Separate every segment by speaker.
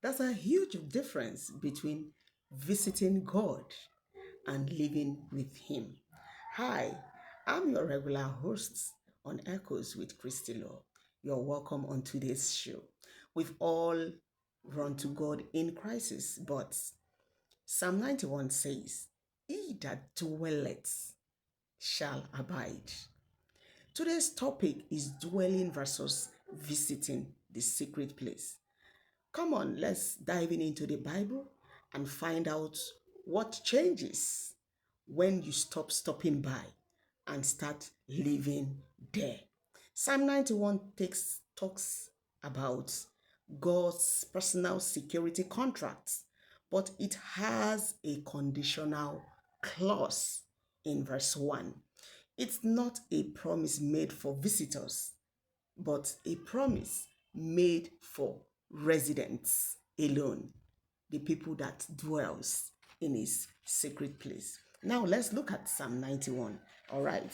Speaker 1: There's a huge difference between visiting God and living with Him. Hi, I'm your regular host on Echoes with Christy Law. You're welcome on today's show. We've all run to God in crisis, but Psalm 91 says, He that dwelleth shall abide. Today's topic is dwelling versus visiting the secret place. Come on, let's dive into the Bible and find out what changes when you stop stopping by and start living there. Psalm 91 talks about God's personal security contracts, but it has a conditional clause in verse 1. It's not a promise made for visitors, but a promise made for residents alone, the people that dwells in his secret place. Now let's look at Psalm 91. All right.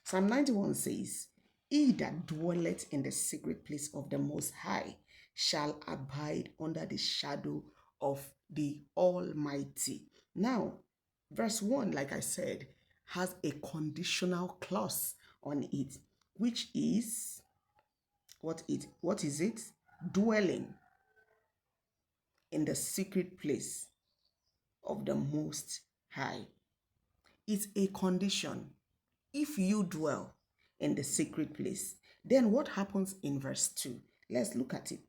Speaker 1: Psalm 91 says, He that dwelleth in the secret place of the Most High shall abide under the shadow of the Almighty. Now, verse 1, like I said, has a conditional clause on it, which is what is it? Dwelling in the secret place of the Most High. It's a condition. If you dwell in the secret place, then what happens in verse 2? Let's look at it.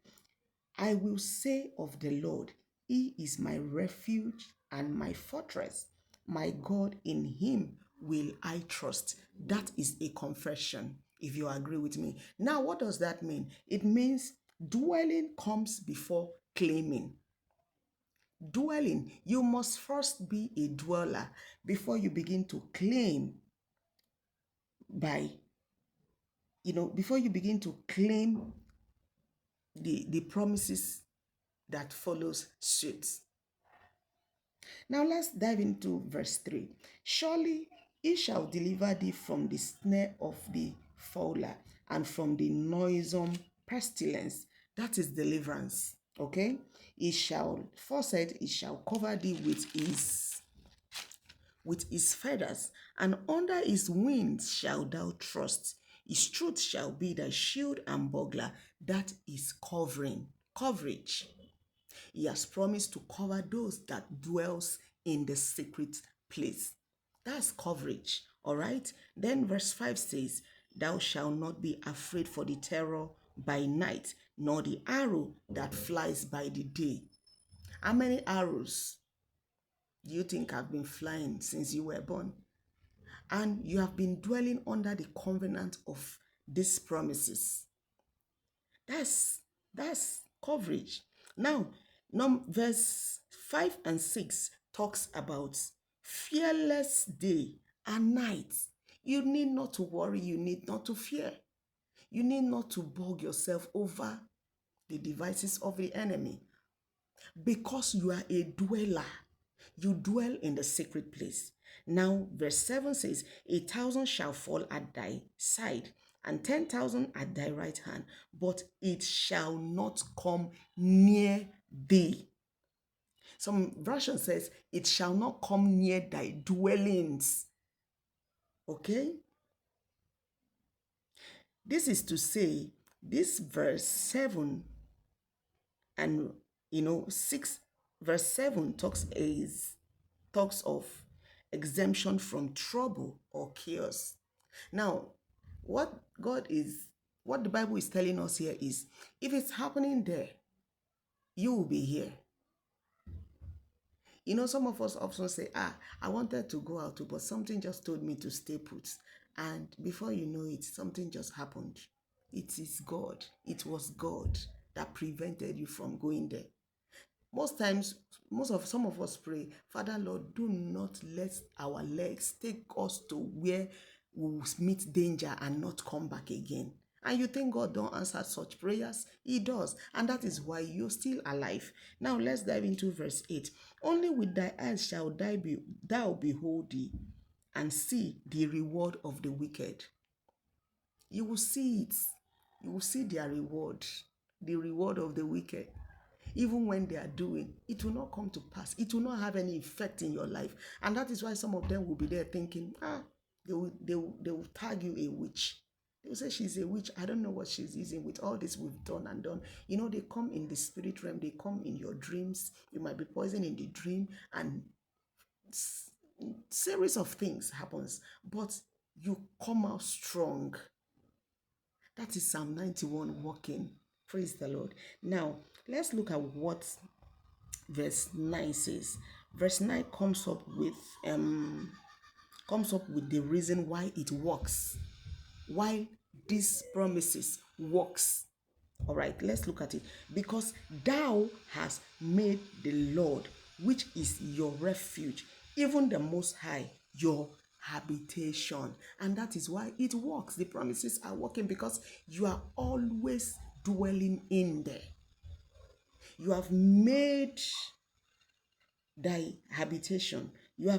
Speaker 1: I will say of the Lord, He is my refuge and my fortress. My God, in Him will I trust. That is a confession, if you agree with me. Now, what does that mean? It means dwelling comes before claiming. Dwelling, you must first be a dweller before you begin to claim by, before you begin to claim the promises that follows suit. Now let's dive into verse 3. Surely he shall deliver thee from the snare of the fowler and from the noisome pestilence. That is deliverance. Okay? He shall, first said, he shall cover thee with his feathers, and under his wings shalt thou trust. His truth shall be thy shield and buckler. That is coverage. He has promised to cover those that dwells in the secret place. That's coverage, all right? Then verse 5 says, Thou shalt not be afraid for the terror by night, nor the arrow that flies by the day. How many arrows do you think have been flying since you were born? And you have been dwelling under the covenant of these promises. That's coverage. Now, verse 5 and 6 talks about fearless day and night. You need not to worry, you need not to fear. You need not to bug yourself over the devices of the enemy, because you are a dweller. You dwell in the secret place. Now, verse 7 says, 1,000 shall fall at thy side, and 10,000 at thy right hand, but it shall not come near thee. Some version says, it shall not come near thy dwellings. Okay? This is to say, this verse 7 and 6, verse 7 talks of exemption from trouble or chaos. Now, what the Bible is telling us here is, if it's happening there, you will be here. Some of us often say, I wanted to go out, but something just told me to stay put. And before you know it, something just happened. It is God. It was God that prevented you from going there. Most times, some of us pray, Father Lord, do not let our legs take us to where we will meet danger and not come back again. And you think God don't answer such prayers? He does. And that is why you're still alive. Now let's dive into verse 8. Only with thy eyes shall thou behold thee and see the reward of the wicked. You will see it. You will see their reward, the reward of the wicked. even when they are doing, it will not come to pass. It will not have any effect in your life. And that is why some of them will be there thinking, they will tag you a witch. They will say she's a witch. I don't know what she's using with all this we've done and done. They come in the spirit realm. They come in your dreams. You might be poisoned in the dream, and series of things happens. But you come out strong. That is Psalm 91 working. Praise the Lord. Now, let's look at what verse 9 says. Verse 9 comes up with the reason why it works. Why these promises works. All right, let's look at it. Because thou hast made the Lord, which is your refuge, even the Most High, your habitation. And that is why it works. The promises are working because you are always dwelling in there. You have made thy habitation. Thou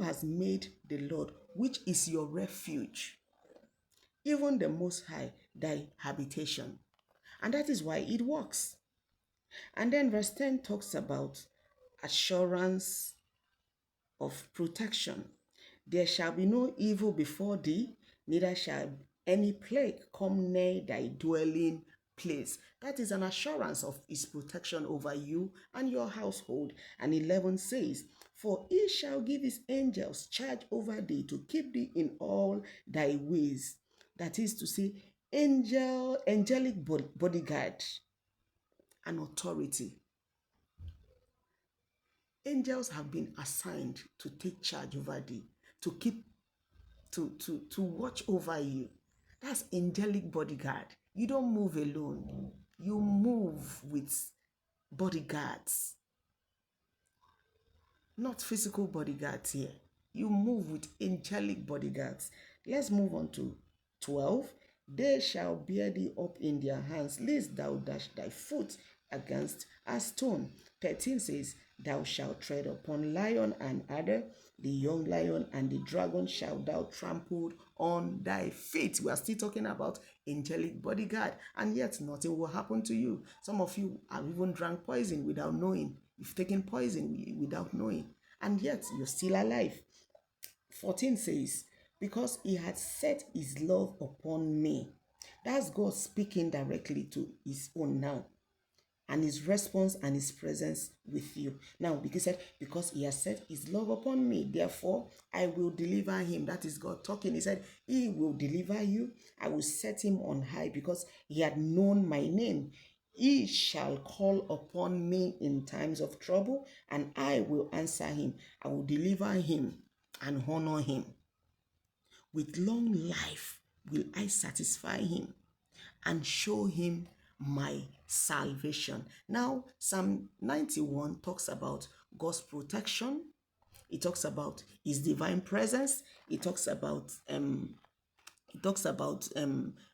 Speaker 1: hast made the Lord, which is your refuge, even the Most High, thy habitation. And that is why it works. And then verse 10 talks about assurance of protection. There shall be no evil before thee, neither shall any plague come near thy dwelling place. That is an assurance of his protection over you and your household. And 11 says, for he shall give his angels charge over thee to keep thee in all thy ways. That is to say, angelic bodyguard and authority. Angels have been assigned to take charge over thee, to keep, to watch over you. That's angelic bodyguard. You don't move alone. You move with bodyguards. Not physical bodyguards here. You move with angelic bodyguards. Let's move on to 12. They shall bear thee up in their hands, lest thou dash thy foot against a stone. 13 says, thou shalt tread upon lion and adder, the young lion and the dragon shall thou trample on thy feet. We are still talking about angelic bodyguard, and yet nothing will happen to you. Some of you have even drank poison without knowing. You've taken poison without knowing, and yet you're still alive. 14 says, because he had set his love upon me. That's God speaking directly to his own now, and his response and his presence with you. Now, because he has set his love upon me, therefore I will deliver him. That is God talking. He said, he will deliver you. I will set him on high because he had known my name. He shall call upon me in times of trouble, and I will answer him. I will deliver him and honor him. With long life will I satisfy him and show him my salvation. Now, Psalm 91 talks about God's protection. It talks about his divine presence. It talks about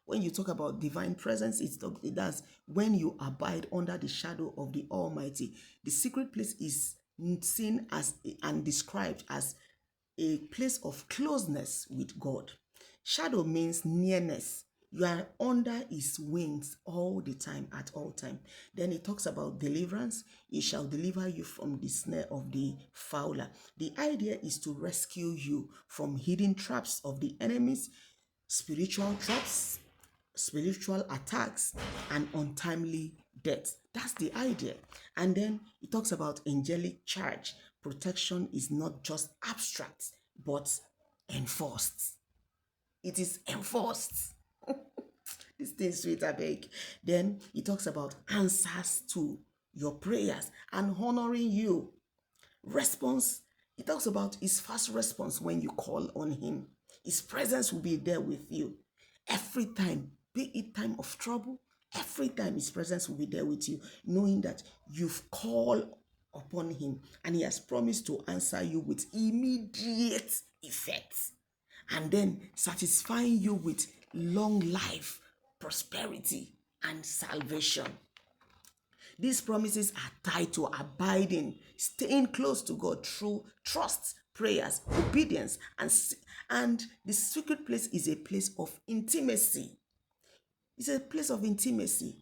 Speaker 1: when you talk about divine presence, it does when you abide under the shadow of the Almighty. The secret place is seen as and described as a place of closeness with God. Shadow means nearness. You are under his wings all the time, at all time. Then it talks about deliverance. He shall deliver you from the snare of the fowler. The idea is to rescue you from hidden traps of the enemies, spiritual traps, spiritual attacks, and untimely death. That's the idea. And then it talks about angelic charge. Protection is not just abstract, but enforced. It is enforced. This thing sweet, I beg. Then he talks about answers to your prayers and honoring you. Response, he talks about his fast response when you call on him. His presence will be there with you. Every time, be it time of trouble, every time his presence will be there with you, knowing that you've called upon him and he has promised to answer you with immediate effects, and then satisfying you with long life, prosperity, and salvation. These promises are tied to abiding, staying close to God through trust, prayers, obedience, and the secret place is a place of intimacy. It's a place of intimacy.